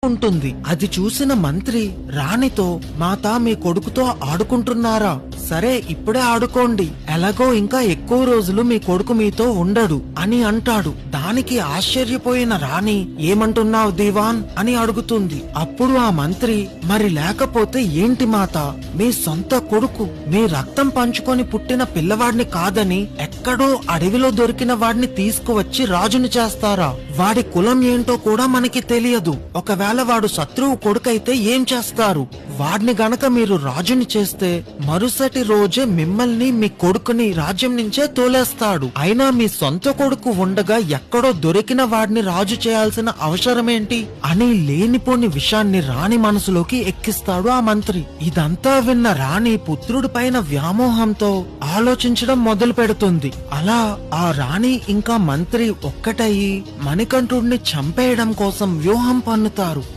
ఉంటుంది. అది చూసిన మంత్రి రాణితో, మాతా మీ కొడుకుతో ఆడుకుంటున్నారా? సరే ఇప్పుడే ఆడుకోండి, ఎలాగో ఇంకా ఎక్కువ రోజులు మీ కొడుకు మీతో ఉండడు అని అంటాడు. దానికి ఆశ్చర్యపోయిన రాణి, ఏమంటున్నావు దివాన్ అని అడుగుతుంది. అప్పుడు ఆ మంత్రి, మరి లేకపోతే ఏంటి మాత, మీ సొంత కొడుకు మీ రక్తం పంచుకొని పుట్టిన పిల్లవాడిని కాదని ఎక్కడో అడవిలో దొరికిన వాడిని తీసుకువచ్చి రాజుని చేస్తారా? వాడి కులం ఏంటో కూడా మనకి తెలియదు. ఒకవేళ వాడు శత్రువు కొడుకైతే ఏం చేస్తారు? వాడిని గనక మీరు రాజుని చేస్తే మరుసటి రోజే మిమ్మల్ని మీ కొడుకుని రాజ్యం నుంచే తోలేస్తాడు. అయినా మీ సొంత కొడుకు ఉండగా ఎక్కడో దొరికిన వాడిని రాజు చేయాల్సిన అవసరమేంటి అని లేనిపోని విషయాన్ని రాణి మనసులోకి ఎక్కిస్తాడు ఆ మంత్రి. ఇదంతా విన్న రాణి పుత్రుడి పైన వ్యామోహంతో ఆలోచించడం మొదలు పెడుతుంది. అలా ఆ రాణి ఇంకా మంత్రి ఒక్కటయ్యి మణికంఠుడిని చంపేయడం కోసం వ్యూహం పన్నుతారు.